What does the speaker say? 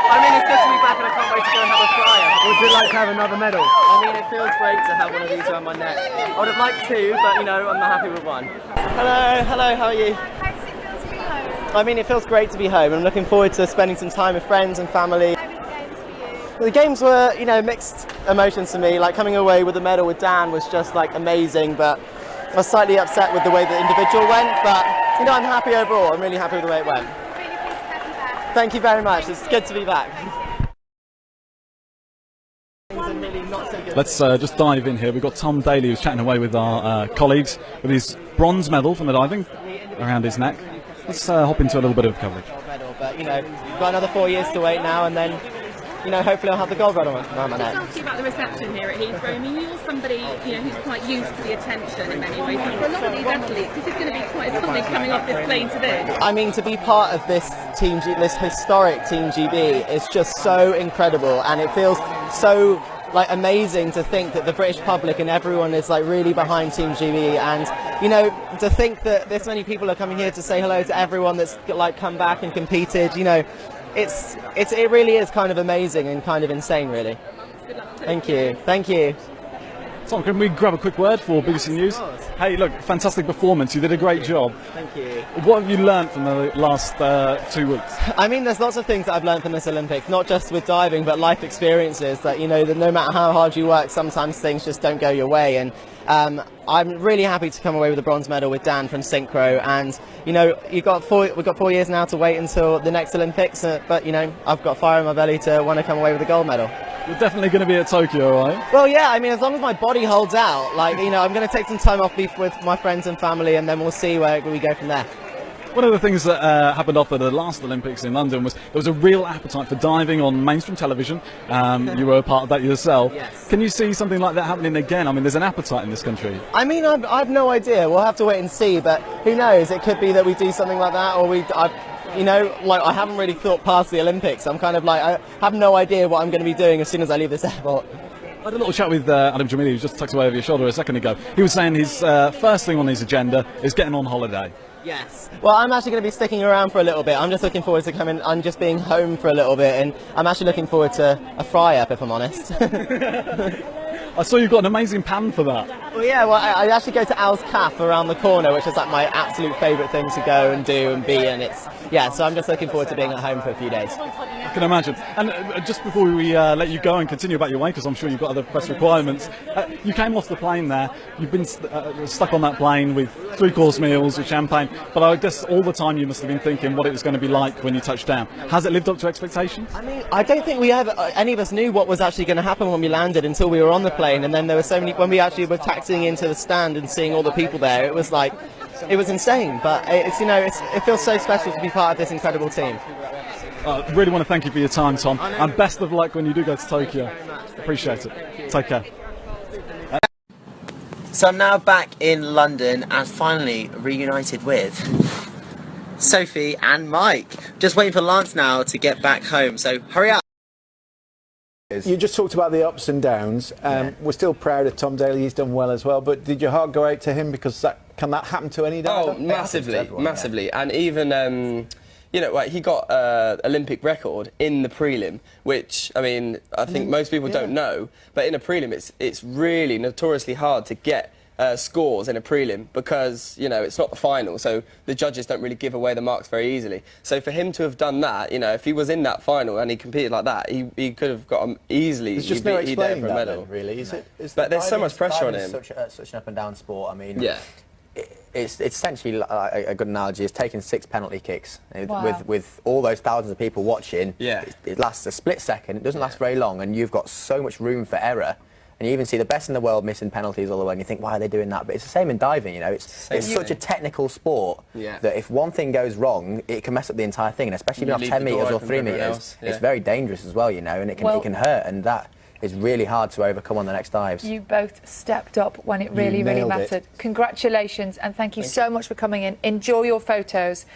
I mean, it's good to be back and I can't wait to go and have a flyer. Would you like to have another medal? I mean, it feels great to have one of these around my neck. I would have liked two, but you know, I'm not happy with one. Hello, how are you? How does it feel to be home? I mean, it feels great to be home. I'm looking forward to spending some time with friends and family. How were the games for you? The games were, you know, mixed emotions for me. Like coming away with the medal with Dan was just like amazing, but I was slightly upset with the way the individual went. But you know, I'm happy overall. I'm really happy with the way it went. Really pleased to have you back. Thank you very much. It's good to be back. Let's just dive in here. We've got Tom Daley who's chatting away with our colleagues with his bronze medal from the diving around his neck. Let's hop into a little bit of coverage. Medal, but you know, got another 4 years to wait now, and then you know, hopefully I'll have the gold medal around my neck. Just ask you about the reception here at Heathrow. I mean, you're somebody who's quite used to the attention in many ways. But for a lot of these athletes, this is going to be quite something coming off this plane to this. I mean, to be part of this this historic Team GB is just so incredible, and it feels so like amazing to think that the British public and everyone is like really behind Team GB, and you know, to think that this many people are coming here to say hello to everyone that's like come back and competed. You know, it really is kind of amazing and kind of insane, really. Thank you. Tom, can we grab a quick word for BBC News? Hey, look, fantastic performance. You did a great job. Thank you. What have you learned from the last 2 weeks? I mean, there's lots of things that I've learned from this Olympics, not just with diving, but life experiences that, you know, that no matter how hard you work, sometimes things just don't go your way. And I'm really happy to come away with a bronze medal with Dan from Synchro. And, you know, we've got 4 years now to wait until the next Olympics, but, you know, I've got fire in my belly to want to come away with a gold medal. You're definitely going to be at Tokyo, right? Well, yeah, I mean, as long as my body holds out, like, you know, I'm going to take some time off with my friends and family, and then we'll see where we go from there. One of the things that happened after the last Olympics in London was there was a real appetite for diving on mainstream television. You were a part of that yourself. Yes. Can you see something like that happening again? I mean, there's an appetite in this country. I mean, I've no idea. We'll have to wait and see, but who knows? It could be that we do something like that, or you know, like, I haven't really thought past the Olympics. I'm kind of like, I have no idea what I'm going to be doing as soon as I leave this airport. I had a little chat with Adam Jamili, who just tucked away over your shoulder a second ago. He was saying his first thing on his agenda is getting on holiday. Yes. Well, I'm actually going to be sticking around for a little bit. I'm just looking forward to coming and just being home for a little bit, and I'm actually looking forward to a fry-up, if I'm honest. I saw you've got an amazing pan for that. Well, yeah, well, I actually go to Al's Cafe around the corner, which is like my absolute favourite thing to go and do and be, and it's, yeah, so I'm just looking forward to being at home for a few days. I can imagine. And just before we let you go and continue about your way, because I'm sure you've got other press requirements, you came off the plane there, you've been stuck on that plane with 3-course meals with champagne, but I guess all the time you must have been thinking what it was going to be like when you touched down. Has it lived up to expectations? I mean, I don't think any of us knew what was actually going to happen when we landed until we were on the plane, and then there were so many, when we actually were taxiing into the stand and seeing all the people there, it was like, it was insane, but it's, you know, it feels so special to be part of this incredible team. I really want to thank you for your time, Tom, and best of luck when you do go to Tokyo. Appreciate it. Take care. So I'm now back in London and finally reunited with Sophie and Mike. Just waiting for Lance now to get back home, so hurry up. You just talked about the ups and downs. We're still proud of Tom Daley. He's done well as well. But did your heart go out to him? Because can that happen to any diver? Oh, massively. And even, you know, he got Olympic record in the prelim, which, I mean, I think most people don't know. But in a prelim, it's really notoriously hard to get scores in a prelim because, you know, it's not the final, so the judges don't really give away the marks very easily. So for him to have done that, you know, if he was in that final and he competed like that, he could have got him easily. There's just no explaining that then, really, is it? But there's so much pressure on him. Such an up and down sport. I mean, yeah. It's essentially a good analogy is taking 6 penalty kicks Wow. with all those thousands of people watching. Yeah. It lasts a split second. It doesn't last very long, and you've got so much room for error. And you even see the best in the world missing penalties all the way, and you think, why are they doing that? But it's the same in diving, you know. It's such a technical sport that if one thing goes wrong, it can mess up the entire thing. And especially off 10 metres or 3 metres, it's very dangerous as well, you know, and it can hurt. And that is really hard to overcome on the next dives. You both stepped up when it really mattered. Congratulations, and thank you so much for coming in. Enjoy your photos.